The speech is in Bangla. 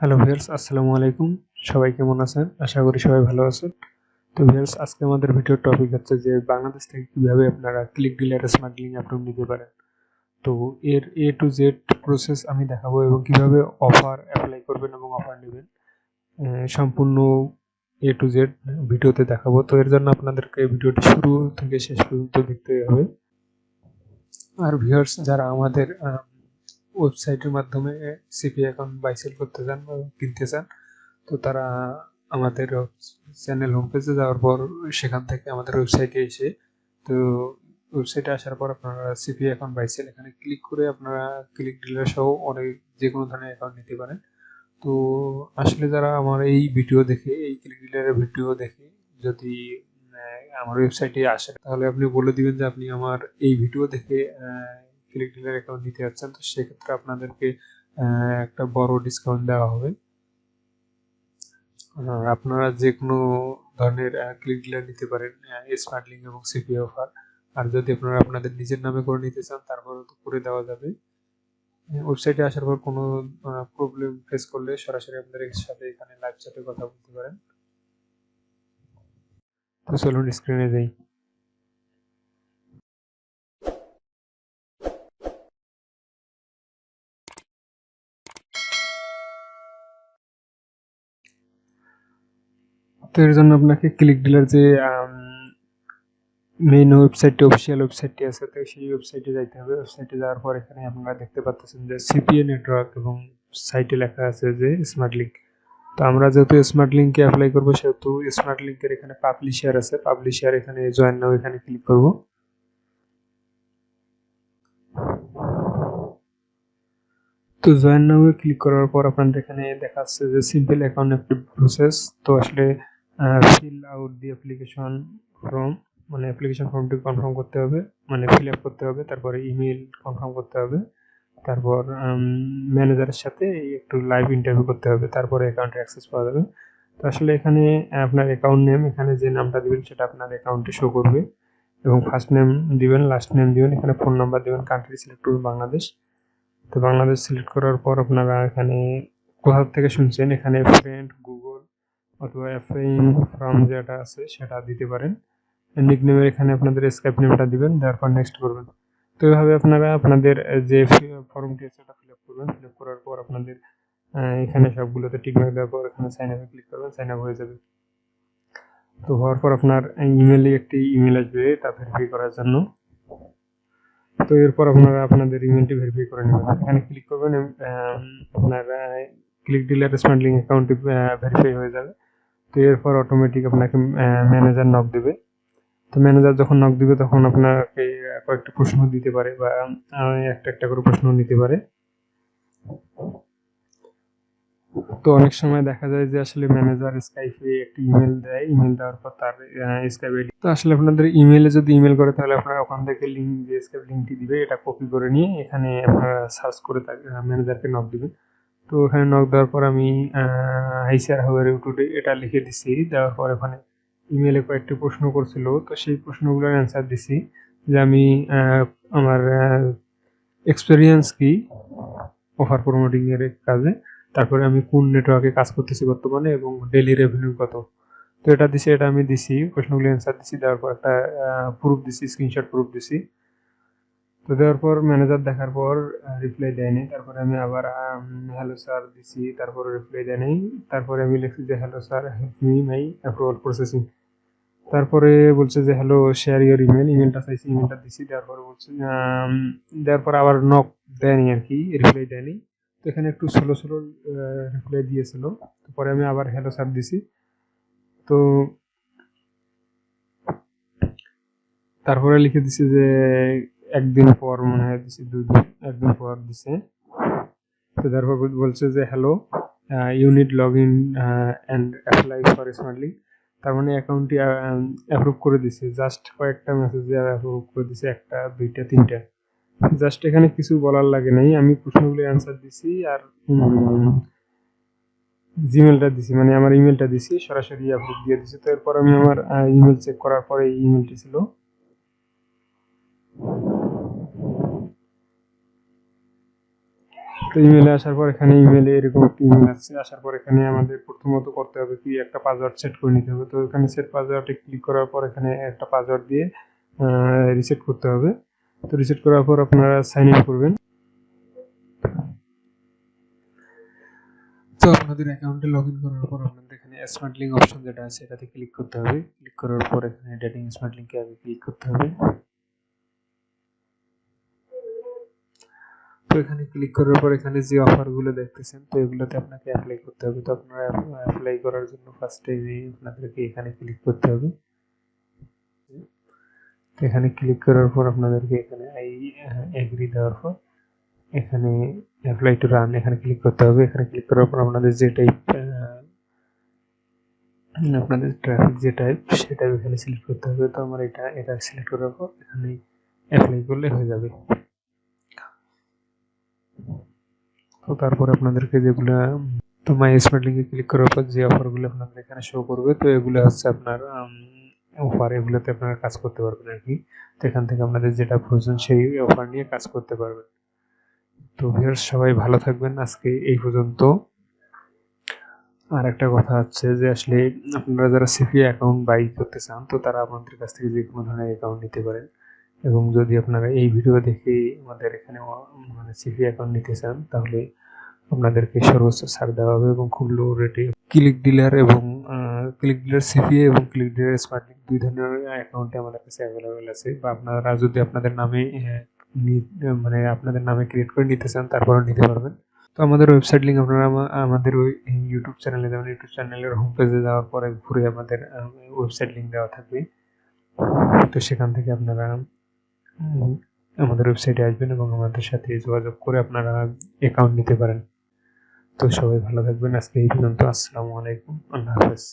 হ্যালো ভিউয়ার্স, আসসালামু আলাইকুম। সবাই কেমন আছেন? আশা করি সবাই ভালো আছেন। তো ভিউয়ার্স, আজকে আমাদের ভিডিওর টপিক হচ্ছে যে বাংলাদেশ থেকে কিভাবে আপনারা ক্লিক ডিলার স্মাগলিং অ্যাপ্রুভ নিতে পারেন। তো এর A to Z প্রসেস আমি দেখাবো এবং কিভাবে অফার অ্যাপ্লাই করবেন এবং অফার নেবেন সম্পূর্ণ A to Z ভিডিওতে দেখাবো। তো এর জন্য আপনাদেরকে ভিডিওটি শুরু থেকে শেষ পর্যন্ত দেখতে হবে। আর ভিউয়ার্স, যারা আমাদের ওয়েবসাইটের মাধ্যমে সিপি অ্যাকাউন্ট বাই সেল করতে চান বা কিনতে চান, তো তারা আমাদের চ্যানেল হোম পেজে যাওয়ার পর সেখান থেকে আমাদের ওয়েবসাইটে এসে, তো ওয়েবসাইটে আসার পর আপনারা সিপি অ্যাকাউন্ট বাই সেল এখানে ক্লিক করে আপনারা ক্লিক ডিলার সহ অনেক যে কোনো ধরনের অ্যাকাউন্ট নিতে পারেন। তো আসলে যারা আমার এই ভিডিও দেখে, এই ক্লিক ডিলারের ভিডিও দেখে যদি আমার ওয়েবসাইটে আসেন, তাহলে আপনি বলে দিবেন যে আপনি আমার এই ভিডিও দেখে ক্লিক ডিলার অ্যাকাউন্ট নিতে যাচ্ছেন। তো সেক্ষেত্রে আপনাদেরকে একটা বড় ডিসকাউন্ট দেওয়া হবে। আপনারা যে কোনো ধরনের ক্লিক ডিলার নিতে পারেন, স্মার্টলিংক এবং সিপি অফার। আর যদি আপনারা আপনাদের নিজের নামে করে নিতে চান, তারপরে তো করে দেওয়া যাবে। ওয়েবসাইটে আসার পর কোনো প্রবলেম ফেস করলে সরাসরি আপনাদের সাথে এখানে লাইভ চ্যাটে কথা বলতে পারেন। তো চলুন স্ক্রিনে যাই। তো এর জন্য আপনাকে ক্লিক ডিলার যে মেইন ওয়েবসাইটটি, অফিসিয়াল ওয়েবসাইটটি আছে, তো সেই ওয়েবসাইটে যাইতে হবে। ওয়েবসাইটে যাওয়ার পর এখানে আপনারা দেখতে পাচ্ছেন যে সিপিএ নেটওয়ার্ক এবং সাইটে লেখা আছে যে স্মার্ট লিঙ্ক। তো আমরা যেহেতু স্মার্ট লিঙ্কে অ্যাপ্লাই করবো, সেহেতু স্মার্ট লিঙ্কের এখানে পাবলিশার আছে, পাবলিশার এখানে জয়েন নাও এখানে ক্লিক করব। তো জয়েন নাও এ ক্লিক করার পর আপনাদের এখানে দেখা যাচ্ছে যে সিম্পল অ্যাকাউন্ট অ্যাক্টিভ প্রসেস। তো আসলে fill out the application form, মানে অ্যাপ্লিকেশন ফর্মটি কনফার্ম করতে হবে, মানে ফিল আপ করতে হবে। তারপরে ইমেল কনফার্ম করতে হবে। তারপর ম্যানেজারের সাথে একটু লাইভ ইন্টারভিউ করতে হবে, তারপরে অ্যাকাউন্টে অ্যাক্সেস পাওয়া যাবে। তো আসলে এখানে আপনার অ্যাকাউন্ট নেম, এখানে যে নামটা দিবেন সেটা আপনার অ্যাকাউন্টে শো করবে, এবং ফার্স্ট নেম দিবেন, লাস্ট নেম দিবেন, এখানে ফোন নাম্বার দিবেন, কান্ট্রি সিলেক্ট করবেন বাংলাদেশ। তো বাংলাদেশ সিলেক্ট করার পর আপনারা এখানে কোথা থেকে শুনছেন, এখানে ফ্রেন্ড, গুগল অথবা এফএইম ফ্রম যেটা আছে সেটা দিতে পারেন। নিকনেমের এখানে আপনাদের স্কাইপ নেমটা দিবেন, তারপর নেক্সট করবেন। তো এইভাবে আপনারা আপনাদের যে ফর্মটি আছে সেটা ফিল আপ করবেন। ফিল আপ করার পর আপনাদের এখানে সবগুলোতে টিকমার্ক দেওয়ার পর এখানে সাইন আপে ক্লিক করবেন, সাইন আপ হয়ে যাবে। তো হওয়ার পর আপনার ইমেলে একটি ইমেল আসবে তা ভেরিফাই করার জন্য। তো এরপর আপনারা আপনাদের ইমেলটি ভেরিফাই করে নেবেন, এখানে ক্লিক করবেন। আপনার ক্লিক ডিলার স্মার্ট লিঙ্ক অ্যাকাউন্টটি ভেরিফাই হয়ে যাবে। তো এরপর অটোমেটিক আপনাকে ম্যানেজার নক দেবে। তো ম্যানেজার যখন নক দিবে তখন আপনাকে কয়েকটা প্রশ্ন দিতে পারে, বা একটা একটা করে প্রশ্ন নিতে পারে। তো অনেক সময় দেখা যায় যে আসলে ম্যানেজার স্কাইপে একটি ইমেল দেয়, ইমেল দেওয়ার পর তার স্কাইপ আইডি, তো আসলে আপনাদের ইমেলে যদি ইমেল করে তাহলে আপনারা ওখান থেকে লিঙ্ক, যে স্কাইপ লিঙ্কটি দিবে এটা কপি করে নিয়ে এখানে আপনারা সার্চ করে ম্যানেজারকে নক দিবেন। তো এখানে নক দেওয়ার পর আমি hi sir how are you today এটা লিখে দিছি। দেওয়ার পর ওখানে ইমেলে কয়েকটি প্রশ্ন করছিল, তো সেই প্রশ্নগুলোর অ্যান্সার দিছি যে আমি আমার এক্সপেরিয়েন্স কি অফার প্রমোটিং এর কাজে, তারপরে আমি কোন নেটওয়ার্কে কাজ করতেছি বর্তমানে, এবং ডেইলি রেভিনিউ কত। তো এটা দিছি, এটা আমি দিছি, প্রশ্নগুলো অ্যান্সার দিছি, দেওয়ার পর একটা প্রুফ দিছি, স্ক্রিনশট প্রুফ দিছি। তো দেওয়ার পর ম্যানেজার দেখার পর রিপ্লাই দেয়নি। তারপরে আমি আবার হ্যালো স্যার দিছি, তারপরে রিপ্লাই দেয়নি। তারপরে আমি লিখছি যে hello sir, help me my approval processing. তারপরে বলছে যে হ্যালো শেয়ার ইউর ইমেল, ইমেলটা চাইছি, ইমেলটা দিছি। দেওয়ার পরে বলছে দেওয়ার পর আবার নক দেয়নি আর কি, রিপ্লাই দেয়নি। তো এখানে একটু স্লো স্লো রিপ্লাই দিয়েছিল। পরে আমি আবার হ্যালো স্যার দিছি। তো তারপরে লিখে দিছি যে একদিন পর মনে হয় দিছি, 2 দিন, একদিন পর দিছে। তো তারপর বলছে যে hello, you need log in and apply for smartly. তার মানে অ্যাকাউন্টটি অ্যাপ্রুভ করে দিছে, জাস্ট কয়েকটা মেসেজ অ্যাপ্রুভ করে দিছে, একটা, দুইটা, তিনটা। জাস্ট এখানে কিছু বলার লাগে নাই, আমি প্রশ্নগুলো অ্যান্সার দিছি আর জিমেলটা দিছি, মানে আমার ইমেলটা দিছি, সরাসরি অ্যাপ্রুভ দিয়ে দিছি। তো এরপর আমি আমার ইমেল চেক করার পরে এই ইমেলটি ছিল। তো ইমেলে আসার পর এখানে ইমেলে এরকম একটা ইমেল আসছে, আসার পর এখানে আমাদের প্রথমত করতে হবে কি একটা পাসওয়ার্ড সেট করে নিতে হবে। তো এখানে সেট পাসওয়ার্ডে ক্লিক করার পর এখানে একটা পাসওয়ার্ড দিয়ে রিসেট করতে হবে। তো রিসেট করার পর আপনারা সাইন ইন করবেন। তো আপনাদের অ্যাকাউন্টে লগ ইন করার পর আপনাদের এখানে স্মার্ট লিঙ্ক অপশন যেটা আছে এটাতে ক্লিক করতে হবে। ক্লিক করার পর এখানে ডেটিং স্মার্ট লিঙ্কে আগে ক্লিক করতে হবে। তো এখানে ক্লিক করার পর এখানে যে অফারগুলো দেখতেছেন তো এগুলোতে আপনাকে অ্যাপ্লাই করতে হবে। তো আপনারা অ্যাপ্লাই করার জন্য ফার্স্টে আপনাদেরকে এখানে ক্লিক করতে হবে। তো এখানে ক্লিক করার পর আপনাদেরকে এখানে আই এগ্রি দেওয়ার পর এখানে অ্যাপ্লাই টু রান এখানে ক্লিক করতে হবে। এখানে ক্লিক করার পর আপনাদের যে টাইপ আপনাদের ট্রাফিক যে টাইপ সেটা এখানে সিলেক্ট করতে হবে। তো আমার এটা সিলেক্ট করার পর এখানে অ্যাপ্লাই করলে হয়ে যাবে। তো তারপর আপনাদেরকে যেগুলা তো মাই স্মার্ট লিঙ্কে ক্লিক করার পর যে অফারগুলো আপনাদের এখানে শো করবে তো এগুলো হচ্ছে আপনার অফার, এগুলোতে আপনারা কাজ করতে পারবেন আর কি। তো এখান থেকে আপনাদের যেটা প্রয়োজন সেই অফার নিয়ে কাজ করতে পারবেন। তো ভিউয়ার্স সবাই ভালো থাকবেন, আজকে এই পর্যন্ত। আর একটা কথা হচ্ছে যে আসলে আপনারা যারা সিপি অ্যাকাউন্ট বাই করতে চান তো তারা আপনাদের কাছ থেকে যে কোনো ধরনের অ্যাকাউন্ট নিতে পারেন। এবং যদি আপনারা এই ভিডিও দেখে আমাদের এখানে মানে সিপি অ্যাকাউন্ট নিতে চান তাহলে আপনাদেরকে সর্বোচ্চ ছাড় দেওয়া হবে এবং খুব লো রেটে। ক্লিক ডিলার এবং ক্লিক ডিলার সিপিএ এবং ক্লিক ডিলার স্মার্ট লিঙ্ক দুই ধরনের অ্যাকাউন্টে আমাদের কাছে অ্যাভেলেবেল আছে। বা আপনারা যদি আপনাদের নামে মানে আপনাদের নামে ক্রিয়েট করে নিতে চান তারপরেও নিতে পারবেন। তো আমাদের ওয়েবসাইট লিঙ্ক আপনারা আমাদের ওই ইউটিউব চ্যানেলে যাবেন, ইউটিউব চ্যানেলের হোম পেজে যাওয়ার পরে ঘুরে আমাদের ওয়েবসাইট লিঙ্ক দেওয়া থাকবে। তো সেখান থেকে আপনারা আমাদের ওয়েবসাইটে আসবেন এবং আমাদের সাথে যোগাযোগ করে আপনারা অ্যাকাউন্ট নিতে পারেন। তো সবাই ভালো থাকবেন, আজকে এই পর্যন্ত। আসসালামু আলাইকুম, আল্লাহ হাফেজ।